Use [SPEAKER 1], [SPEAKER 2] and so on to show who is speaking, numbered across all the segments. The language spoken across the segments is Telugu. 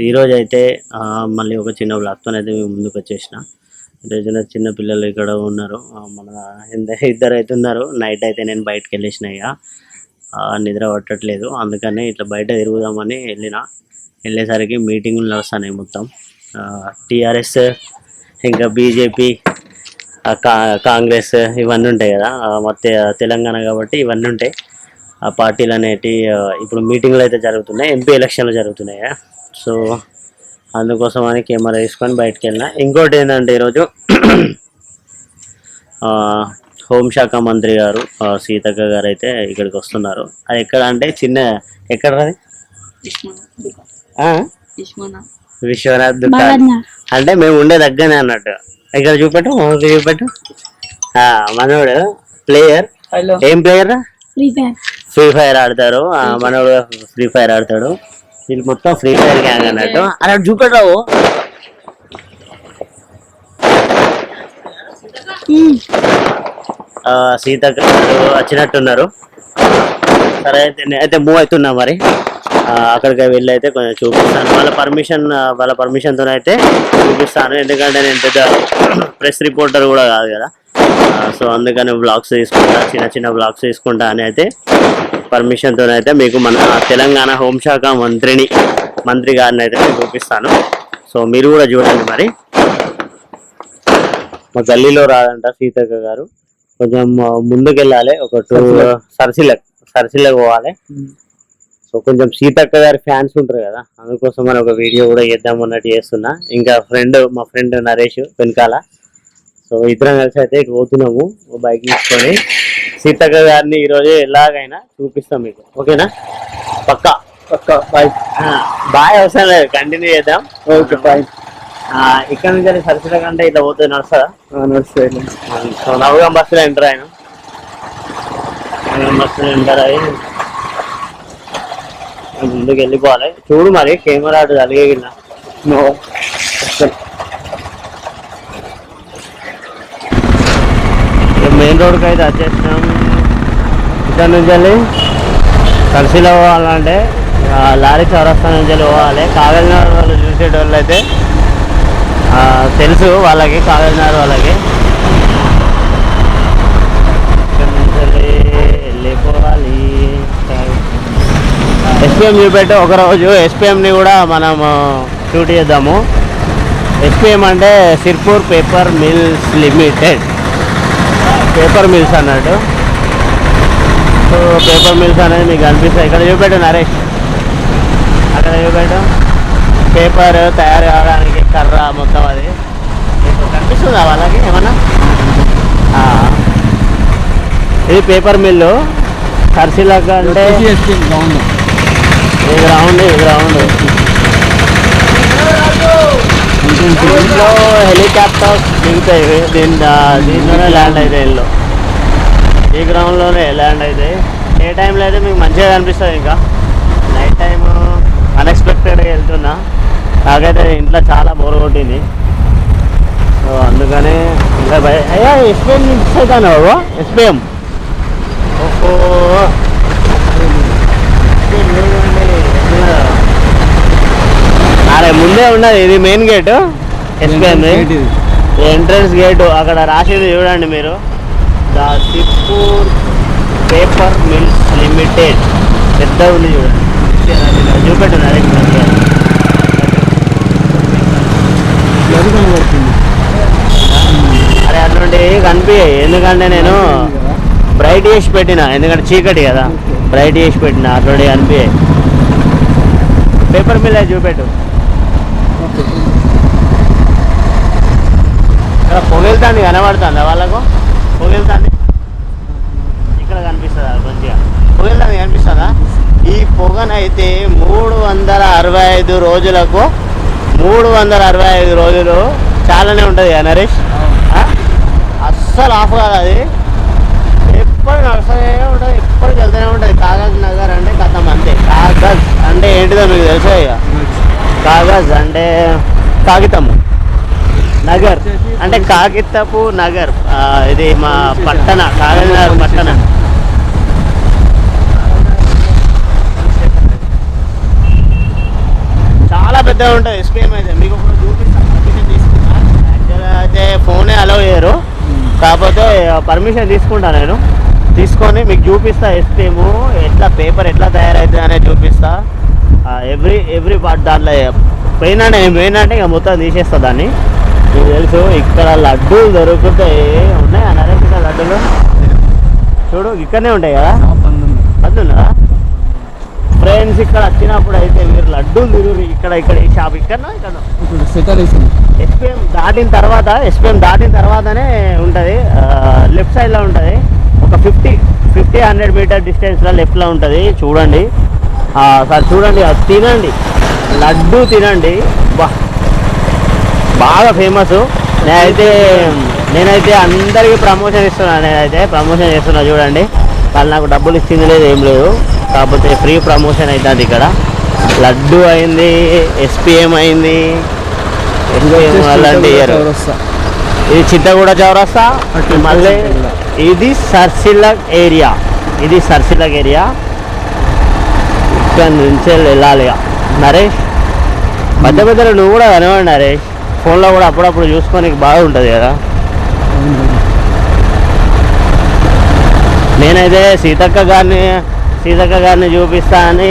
[SPEAKER 1] ఈరోజు అయితే మళ్ళీ ఒక చిన్న బ్లాగ్తోనైతే మేము ముందుకు వచ్చేసిన. ఈరోజు చిన్న పిల్లలు ఇక్కడ ఉన్నారు, మన ఇద్దరు అయితే ఉన్నారు. నైట్ అయితే నేను బయటకు వెళ్ళేసిన, ఇక నిద్ర పట్టట్లేదు, అందుకని ఇట్లా బయట తిరుగుదామని వెళ్ళేసరికి మీటింగులు నడుస్తున్నాయి మొత్తం. టీఆర్ఎస్ ఇంకా బీజేపీ కాంగ్రెస్ ఇవన్నీ ఉంటాయి కదా, మొత్తం తెలంగాణ కాబట్టి ఇవన్నీ ఉంటాయి. ఆ పార్టీలు అనేటి ఇప్పుడు మీటింగ్లు అయితే జరుగుతున్నాయి, ఎంపీ ఎలక్షన్లు జరుగుతున్నాయి. సో అందుకోసం అని కెమెరా తీసుకొని బయటకు వెళ్ళిన. ఇంకోటి ఏంటంటే ఈరోజు హోంశాఖ మంత్రి గారు సీతక్క గారు అయితే ఇక్కడికి వస్తున్నారు. అది ఎక్కడ అంటే ఎక్కడ విశ్వనాథ్ దుకాణం అంటే మేము ఉండే దగ్గరనే అన్నట్టు. ఇక్కడ చూపెట్టు మనోడు ప్లేయర్. ఏం ప్లేయర్? ఫ్రీ ఫైర్ ఆడతారు మనోడు, ఫ్రీ ఫైర్ ఆడతాడు. వీళ్ళు మొత్తం ఫ్రీ ఫైర్ గ్యాంగ్ అన్నట్టు. అలా చూపెట్టావు. సీతక్క వచ్చినట్టున్నారు. సరే అయితే మూవ్ అవుతున్నా, మరి అక్కడికి వెళ్ళి అయితే కొంచెం చూపిస్తాను. వాళ్ళ పర్మిషన్తో అయితే చూపిస్తాను. ఎందుకంటే నేను పెద్ద ప్రెస్ రిపోర్టర్ కూడా కాదు కదా, సో అందుకని బ్లాగ్స్ తీసుకుంటా, చిన్న బ్లాగ్స్ తీసుకుంటా అని అయితే పర్మిషన్తో అయితే మీకు మన తెలంగాణ హోంశాఖ మంత్రి గారిని అయితే చూపిస్తాను. సో మీరు కూడా చూడండి. మరి మా గల్లీలో రాదంట సీతక్క గారు, కొంచెం ముందుకు వెళ్ళాలి, ఒక 2 సరసిలకు పోవాలి. సో కొంచెం సీతక్క గారి ఫ్యాన్స్ ఉంటారు కదా, అందుకోసం మనం ఒక వీడియో కూడా చేద్దాం అన్నట్టు చేస్తున్నా. ఇంకా మా ఫ్రెండ్ నరేష్ వెనకాల. సో ఇద్దరం కలిసి అయితే ఇటు పోతున్నాము బైక్ తీసుకొని. సీతక్క గారిని ఈరోజు ఎలాగైనా చూపిస్తాం మీకు, ఓకేనా? పక్కా బాయ్ అవసరం లేదు, కంటిన్యూ చేద్దాం. Okay bye. ఇక్కడ నుంచి సరసిల కంటే ఇట్లా పోతుంది, నడుస్తుంది. సో నవగాం బస్సులో ఎంటర్ అయ్యి ముందుకు వెళ్ళిపోవాలి. చూడు మరి కెమెరా అటు కలిగిన మెయిన్ రోడ్కి అయితే వచ్చేసినాం. ఇక్కడ నుంచి వెళ్ళి సరసిలో పోవాలంటే లారీ చౌరస్తా నుంచి వెళ్ళి పోవాలి. కాగజ్నగర్ వాళ్ళు చూసేటోళ్ళు అయితే తెలుసు వాళ్ళకి, కాగజ్నగర్ వాళ్ళకి. ఇక్కడ నుంచి వెళ్ళిపోవాలి. ఎస్పీఎం చూపెట్టి ఒకరోజు ఎస్పీఎంని కూడా మనం షూట్ చేద్దాము. ఎస్పీఎం అంటే Sirpur paper mills limited, paper mills అన్నట్టు. సో పేపర్ మిల్స్ అనేది మీకు కనిపిస్తాయి. ఇక్కడ చూపెట్టు నరేష్, అక్కడ చూపెట్టు. పేపర్ తయారు కావడానికి కర్ర మొత్తం అది మీకు కనిపిస్తుందా వాళ్ళకి ఏమన్నా? ఇది పేపర్ మిల్లు సరసిలక అంటే ఈ గ్రౌండ్ దీంట్లో హెలికాప్టర్స్ దిగుతాయి. దీంట్లోనే ల్యాండ్ అయితే ఇల్లు, ఈ గ్రౌండ్లోనే ల్యాండ్ అయితే. ఏ టైంలో అయితే మీకు మంచిగా కనిపిస్తుంది. ఇంకా నైట్ టైం అన్ఎక్స్పెక్టెడ్గా వెళ్తున్నా, నాకైతే ఇంట్లో చాలా బోర్ కొట్టింది. సో అందుకని ఇంకా అయ్యా ఎస్పీఎం మిస్ అవుతాను బాబు. ఎస్పీఎం ఓహో అరే ముందే ఉన్నది, ఇది main gate SPM entrance gate. అక్కడ రాసింది చూడండి మీరు, the Sirpur paper mills limited. పెద్ద ఉంది చూడండి, చూపెట్టున్నారు. అరే అట్లాంటి కనిపించాయి, ఎందుకంటే నేను బ్రైట్ చేసి పెట్టిన, ఎందుకంటే చీకటి కదా, బ్రైట్ చేసి పెట్టిన. అట్లాంటి కనిపించాయి. పేపర్ మిల్ చూపెట్టు. ఇక్కడ పొగెళ్తాంది, కనబడుతుందా వాళ్ళకు? పొగెళ్తాంది ఇక్కడ కనిపిస్తుందా? మంచిగా పొగెళ్తాంది కనిపిస్తుందా? ఈ పొగనైతే 365 రోజులకు 365 రోజులు చాలానే ఉంటుంది కదా నరేష్, అస్సలు ఆఫ్ కాదు అది. ఎప్పుడు నడుస్తూనే ఉంటుంది, ఎప్పటికి వెళ్తూనే ఉంటుంది. కాగజ్ నగర్ అంటే కథం అంతే. కాగజ్ అంటే ఏంటిదో మీకు తెలుసా? ఇక కాగజ్ అంటే కాగితము, నగర్ అంటే కాగితపు నగర్. ఇది మా పట్టణ, కాగజ్ నగర్ పట్టణ. చాలా పెద్ద వద్ద ఉంటుంది ఎస్పీఎం అయితే. మీకు ఒకటి చూపిస్తాను, పర్మిషన్ తీసుకుంటా. యాక్చువల్గా అయితే ఫోనే అలౌ చేయరు, కాకపోతే పర్మిషన్ తీసుకుంటా నేను. తీసుకొని మీకు చూపిస్తా ఎస్పీఎం ఎట్లా, పేపర్ ఎట్లా తయారవుతుంది అనేది చూపిస్తా. ఎవ్రీ పార్ట్ దాంట్లో పోయినంటే ఇక మొత్తం తీసేస్తా దాన్ని. మీకు తెలుసు ఇక్కడ లడ్డూలు దొరుకుతాయి, ఉన్నాయి అన్నారే ఇక్కడ లడ్డూలు. చూడు ఇక్కడనే ఉంటాయి కదా, అందున్నా ఫ్రెండ్స్. ఇక్కడ వచ్చినప్పుడు అయితే మీరు లడ్డూలు తిరుగురు. ఇక్కడ ఈ షాప్ ఇక్కడ ఎస్పీఎం దాటిన తర్వాతనే ఉంటుంది. లెఫ్ట్ సైడ్లో ఉంటుంది. ఒక 50-100 మీటర్ డిస్టెన్స్లో లెఫ్ట్లో ఉంటుంది. చూడండి సార్, చూడండి అది తినండి, లడ్డు తినండి. బాగా ఫేమస్. నేనైతే అందరికీ ప్రమోషన్ ఇస్తున్నాను. నేనైతే ప్రమోషన్ చేస్తున్నా చూడండి. వాళ్ళు నాకు డబ్బులు ఇచ్చింది లేదు, ఏం లేదు, కాకపోతే ఫ్రీ ప్రమోషన్ అవుతుంది. ఇక్కడ లడ్డు అయింది, ఎస్పీఎం అయింది. అలాంటి ఇది చిత్తగూడ చౌరస్తా. మళ్ళీ ఇది సర్సిలగ్ ఏరియా. ఇక్కడ నుంచి వెళ్ళాలి. నరేష్ మధ్యలో నువ్వు కూడా కనవండి నరేష్. ఫోన్లో కూడా అప్పుడప్పుడు చూసుకోనికి బాగుంటుంది కదా. నేనైతే సీతక్క గారిని చూపిస్తా అని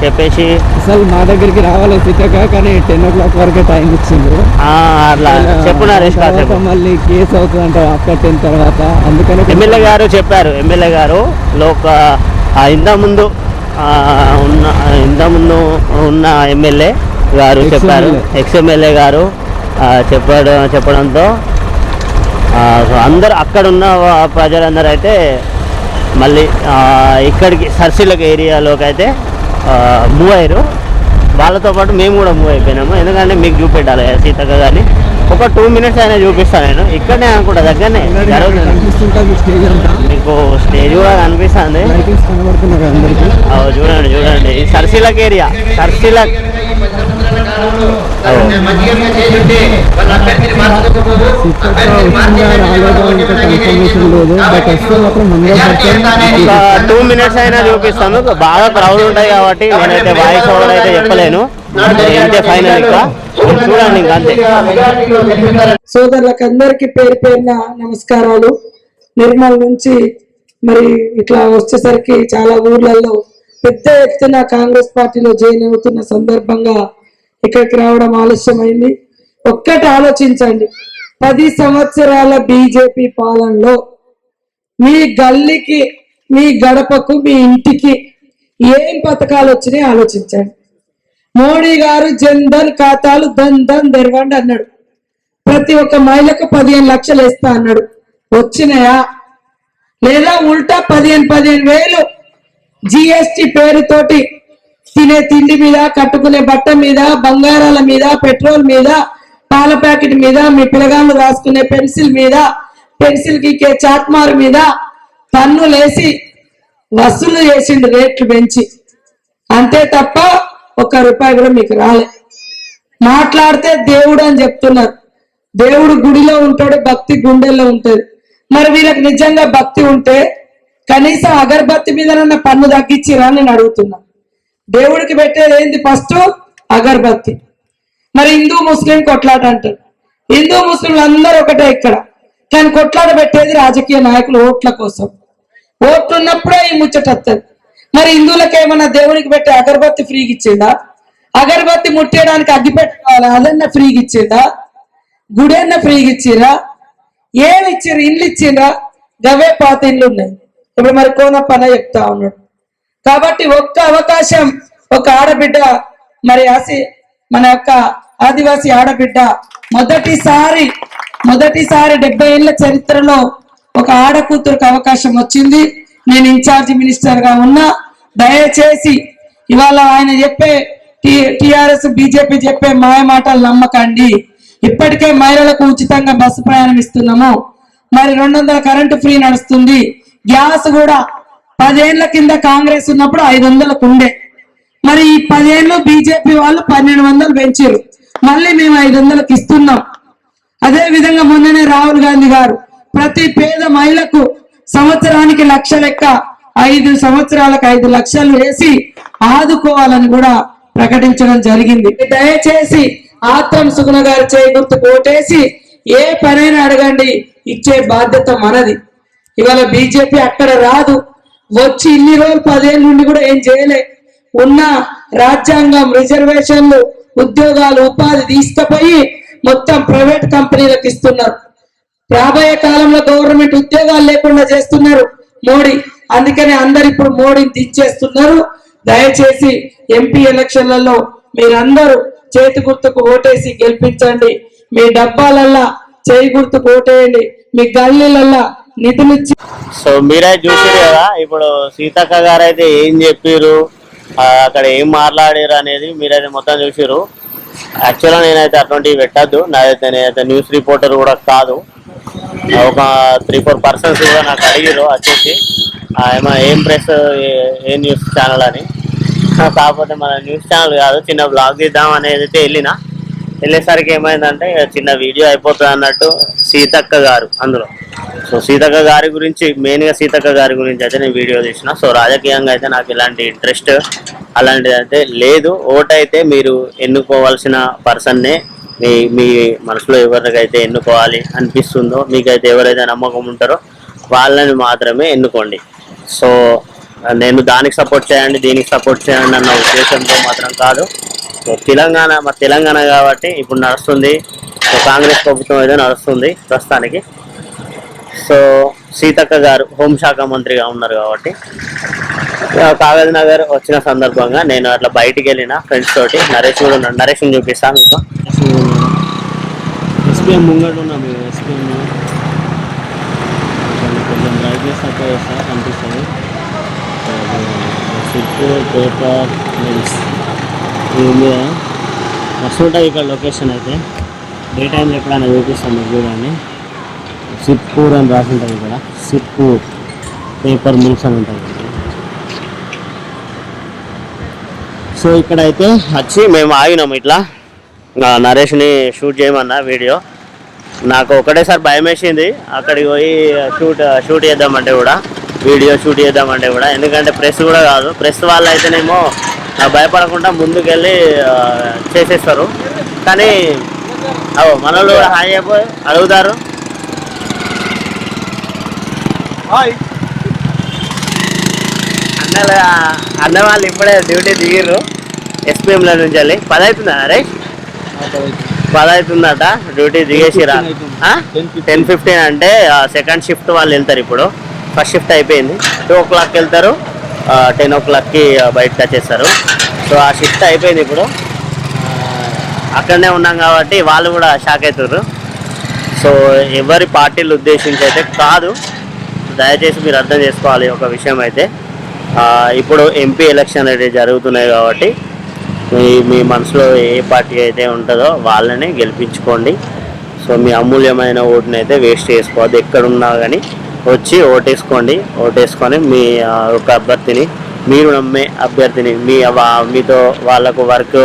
[SPEAKER 1] చెప్పేసి
[SPEAKER 2] అసలు మా దగ్గరికి రావాలి సీతక్క, కానీ 10 o'clock వరకే టైం ఇచ్చింది.
[SPEAKER 1] అట్లా చెప్పు నరేష్.
[SPEAKER 2] మళ్ళీ కేసు అవుతుందంట అక్కడ 10 తర్వాత. అందుకని
[SPEAKER 1] ఎమ్మెల్యే గారు చెప్పారు. ఎమ్మెల్యే గారు ఇంతకుముందు ఉన్న ఎమ్మెల్యే గారు చెప్పారు, ఎక్స్ఎమ్మెల్యే గారు చెప్పడంతో అందరు అక్కడ ఉన్న ప్రజలందరూ అయితే మళ్ళీ ఇక్కడికి సర్సిలగ్ ఏరియాలోకి అయితే మూవ్ అయ్యారు. వాళ్ళతో పాటు మేము కూడా మూవ్ అయిపోయినాము. ఎందుకంటే మీకు చూపెట్టాలి సీతక్క గారిని. ఒక 2 minutes అయినా చూపిస్తాను నేను. ఇక్కడనే అనుకుంటా, దగ్గరనే మీకు స్టేజ్ కూడా కనిపిస్తుంది. చూడండి ఈ సర్సిలగ్ ఏరియా. ఒక 2 minutes అయినా చూపిస్తాను. బాగా క్రౌడ్ ఉంటాయి కాబట్టి నేనైతే వాయిస్ ఓవర్ అయితే చెప్పలేను. ఇంతే ఫైనల్. చూడండి ఇంకా అంతే.
[SPEAKER 3] సోదరులకు అందరికి పేరు పేరున నమస్కారాలు. నిర్మల్ నుంచి మరి ఇట్లా వచ్చేసరికి చాలా ఊర్లలో పెద్ద ఎత్తున కాంగ్రెస్ పార్టీలో జాయిన్ అవుతున్న సందర్భంగా ఇక్కడికి రావడం ఆలస్యమైంది. ఒక్కటి ఆలోచించండి, 10 సంవత్సరాల బీజేపీ పాలనలో మీ గల్లీకి, మీ గడపకు, మీ ఇంటికి ఏం పథకాలు వచ్చినాయి ఆలోచించండి. మోడీ గారు జన్ధన్ ఖాతాలు ధన్ తెరవండి అన్నాడు. ప్రతి ఒక్క మహిళకు 15 లక్షలు ఇస్తా అన్నాడు. వచ్చినాయా? లేదా ఉల్టా 15,000 జిఎస్టి పేరుతోటి తినే తిండి మీద, కట్టుకునే బట్ట మీద, బంగారాల మీద, పెట్రోల్ మీద, పాల ప్యాకెట్ మీద, మీ పిల్లగాళ్ళు రాసుకునే పెన్సిల్ మీద, పెన్సిల్ గీకే చాట్మార్ మీద పన్నులేసి వసూలు చేసిండు, రేట్లు పెంచి. అంతే తప్ప ₹1 కూడా మీకు రాలే. మాట్లాడితే దేవుడు అని చెప్తున్నారు. దేవుడు గుడిలో ఉంటాడు, భక్తి గుండెల్లో ఉంటుంది. మరి వీళ్ళకి నిజంగా భక్తి ఉంటే కనీసం అగరబత్తి మీద పన్ను తగ్గించిరా నేను అడుగుతున్నా. దేవుడికి పెట్టేది ఏంది? ఫస్ట్ అగరబత్తి. మరి హిందూ ముస్లిం కొట్లాట అంటారు. హిందూ ముస్లింలు అందరూ ఒకటే ఇక్కడ, కానీ కొట్లాట పెట్టేది రాజకీయ నాయకులు ఓట్ల కోసం. ఓట్లు ఉన్నప్పుడే ఈ ముచ్చట వస్తుంది. మరి హిందువులకు ఏమన్నా దేవునికి పెట్టే అగరబత్తి ఫ్రీగా ఇచ్చిందా? అగరబత్తి ముట్టేయడానికి అగ్గిపెట్ట కావాలి, అదన్నా ఫ్రీగా ఇచ్చిందా? గుడి అన్న ఫ్రీగా ఇచ్చిరా? ఏమి ఇచ్చిర్రు? ఇండ్లు ఇచ్చిండ్రా? గవే పాత ఇండ్లు ఉన్నాయి. ఇప్పుడు మరి కోనప్పన చెప్తా ఉన్నాడు. కాబట్టి ఒక్క అవకాశం, ఒక ఆడబిడ్డ, మరి మన యొక్క ఆదివాసీ ఆడబిడ్డ మొదటిసారి 70 ఏళ్ల చరిత్రలో ఒక ఆడకూతురుకు అవకాశం వచ్చింది. నేను ఇన్ఛార్జి మినిస్టర్ గా ఉన్నా. దయచేసి ఇవాళ ఆయన చెప్పే టిఆర్ఎస్ బీజేపీ చెప్పే మాయ మాటలు నమ్మకండి. ఇప్పటికే మహిళలకు ఉచితంగా బస్సు ప్రయాణం ఇస్తున్నాము. మరి 200 కరెంటు ఫ్రీ నడుస్తుంది. గ్యాస్ కూడా 10 ఏళ్ల కింద కాంగ్రెస్ ఉన్నప్పుడు 500కు ఉండే. మరి ఈ 10 ఏళ్ళు బీజేపీ వాళ్ళు 1200 పెంచారు. మళ్ళీ మేము 500కి ఇస్తున్నాం. అదే విధంగా మొన్ననే రాహుల్ గాంధీ గారు ప్రతి పేద మహిళకు సంవత్సరానికి 1 లక్ష లెక్క 5 సంవత్సరాలకు 5 లక్షలు వేసి ఆదుకోవాలని కూడా ప్రకటించడం జరిగింది. దయచేసి ఆత్రం సుగుణ గారు చేయి గుర్తుకు ఓటేసి ఏ పనైనా అడగండి, ఇచ్చే బాధ్యత మనది. ఇవాళ బీజేపీ అక్కడ రాదు, వచ్చి ఇన్ని రోజులు 10 ఏళ్ళ నుండి కూడా ఏం చేయలే. ఉన్న రాజ్యాంగం, రిజర్వేషన్లు, ఉద్యోగాలు, ఉపాధి తీసుకుపోయి మొత్తం ప్రైవేట్ కంపెనీలకు ఇస్తున్నారు. రాబోయే కాలంలో గవర్నమెంట్ ఉద్యోగాలు లేకుండా చేస్తున్నారు మోడీ. అందుకని అందరు ఇప్పుడు మోడీని దించేస్తున్నారు. దయచేసి ఎంపీ ఎలక్షన్లలో మీరందరూ చేతి గుర్తుకు ఓటేసి గెలిపించండి. మీ డబ్బాలల్లా చేయి గుర్తుకు ఓటేయండి. మీ గల్లీలల్లా నిధులిచ్చి.
[SPEAKER 1] సో మీరే చూసారు కదా, ఇప్పుడు సీతక్క గారు అయితే ఏం చెప్పారు, అక్కడ ఏం మాట్లాడారు అనేది మీరైతే మొత్తం చూసారు. యాక్చువల్గా నేనైతే అటువంటివి పెట్టద్దు, నేనైతే న్యూస్ రిపోర్టర్ కూడా కాదు. ఒక 3-4 పర్సన్స్ కూడా నాకు అడిగారు వచ్చేసి ఏం ప్రెస్, ఏ న్యూస్ ఛానల్ అని. కాకపోతే మన న్యూస్ ఛానల్ కాదు, చిన్న బ్లాగ్ తీద్దాం అనేది అయితే వెళ్ళేసరికి ఏమైందంటే చిన్న వీడియో అయిపోతుంది అన్నట్టు సీతక్క గారు అందులో. సో సీతక్క గారి గురించి, మెయిన్గా సీతక్క గారి గురించి అయితే నేను వీడియో తీసిన. సో రాజకీయంగా అయితే నాకు ఇలాంటి ఇంట్రెస్ట్ అలాంటిది అయితే లేదు. ఓటు అయితే మీరు ఎన్నుకోవాల్సిన పర్సన్నే, మీ మనసులో ఎవరికైతే ఎన్నుకోవాలి అనిపిస్తుందో, మీకైతే ఎవరైతే నమ్మకం ఉంటారో వాళ్ళని మాత్రమే ఎన్నుకోండి. సో నేను దానికి సపోర్ట్ చేయండి, దీనికి సపోర్ట్ చేయండి అన్న ఉద్దేశంతో మాత్రం కాదు. సో తెలంగాణ కాబట్టి ఇప్పుడు నడుస్తుంది. సో కాంగ్రెస్ ప్రభుత్వం అయితే నడుస్తుంది ప్రస్తుతానికి. సో సీతక్క గారు హోంశాఖ మంత్రిగా ఉన్నారు కాబట్టి కాగజ్ నగర్ వచ్చిన సందర్భంగా నేను అట్లా బయటికి వెళ్ళిన ఫ్రెండ్స్ తోటి. నరేష్ కూడా ఉన్నాడు, నరేష్ని చూపిస్తాను మీకు.
[SPEAKER 2] ఎస్పీఎం ముంగడు ఉన్నాం. ఎస్పీఎం కొంచెం బ్రైట్నెస్ తక్కువ చేస్తా కనిపిస్తుంది. సిప్పూర్ పేపర్ మిల్స్ ఇది మస్తు ఉంటుంది ఇక్కడ లొకేషన్ అయితే. డే టైంలో ఎప్పుడైనా చూపిస్తాను మీకు చూడండి. సిప్పూర్ అని రాసి ఉంటుంది ఇక్కడ, సిప్పూర్ పేపర్ మిల్స్ అని ఉంటుంది.
[SPEAKER 1] సో ఇక్కడైతే వచ్చి మేము ఆగినాము ఇట్లా. నరేష్ని షూట్ చేయమన్నా వీడియో. నాకు ఒకటేసారి భయం వేసింది అక్కడికి పోయి షూట్ చేద్దామంటే కూడా, వీడియో షూట్ చేద్దామంటే కూడా. ఎందుకంటే ప్రెస్ కూడా కాదు, ప్రెస్ వాళ్ళు అయితేనేమో భయపడకుండా ముందుకెళ్ళి చేసేస్తారు. కానీ మనోళ్ళు కూడా హాయ్ అయిపోయి అడుగుతారు. అన్న వాళ్ళు ఇప్పుడే డ్యూటీ దిగిర్రు ఎస్పీఎంల నుంచి వెళ్ళి. 10 అవుతుందా నరేష్? 10 అవుతుందట డ్యూటీ దిగేసిరా. 10:15 అంటే సెకండ్ షిఫ్ట్ వాళ్ళు వెళ్తారు. ఇప్పుడు ఫస్ట్ షిఫ్ట్ అయిపోయింది, 2 o'clock వెళ్తారు, 10 o'clockకి బయటకు వచ్చేస్తారు. సో ఆ షిఫ్ట్ అయిపోయింది. ఇప్పుడు అక్కడనే ఉన్నాం కాబట్టి వాళ్ళు కూడా షాక్ అవుతారు. సో ఎవరి పార్టీలు ఉద్దేశించి అయితే కాదు, దయచేసి మీరు అర్థం చేసుకోవాలి ఒక విషయం అయితే. ఇప్పుడు ఎంపీ ఎలక్షన్ అయితే జరుగుతున్నాయి కాబట్టి మీ మనసులో ఏ పార్టీ అయితే ఉంటుందో వాళ్ళని గెలిపించుకోండి. సో మీ అమూల్యమైన ఓటుని అయితే వేస్ట్ చేసుకోవద్దు. ఎక్కడున్నా కానీ వచ్చి ఓటేసుకొని మీ ఒక అభ్యర్థిని, మీరు నమ్మే అభ్యర్థిని, మీతో వాళ్ళకు వర్క్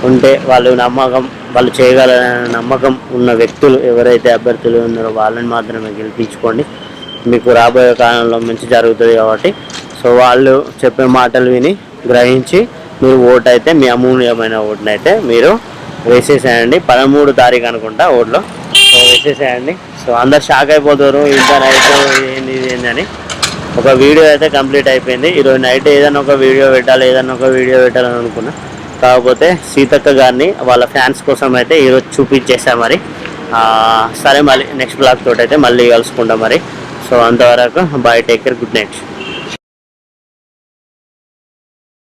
[SPEAKER 1] ఉంటే, వాళ్ళు చేయగలరనే నమ్మకం ఉన్న వ్యక్తులు ఎవరైతే అభ్యర్థులు ఉన్నారో వాళ్ళని మాత్రమే గెలిపించుకోండి. మీకు రాబోయే కాలంలో మంచి జరుగుతుంది కాబట్టి. సో వాళ్ళు చెప్పే మాటలు విని గ్రహించి మీరు ఓటు అయితే, మీ అమూల్యమైన ఓటుని అయితే మీరు వేసేసేయండి. 13 తారీఖు అనుకుంటా ఓట్లో. సో వేసేసేయండి. సో అందరు షాక్ అయిపోతారు, ఇంత నైట్ ఏందని. ఒక వీడియో అయితే కంప్లీట్ అయిపోయింది. ఈరోజు నైట్ ఏదైనా ఒక వీడియో పెట్టాలని అనుకున్నా. కాకపోతే సీతక్క గారిని వాళ్ళ ఫ్యాన్స్ కోసం అయితే ఈరోజు చూపించేసా మరి. సరే, మళ్ళీ నెక్స్ట్ బ్లాగ్ తోటి అయితే మళ్ళీ కలుసుకుంటాం మరి. సో అంతవరకు bye, take care, good night.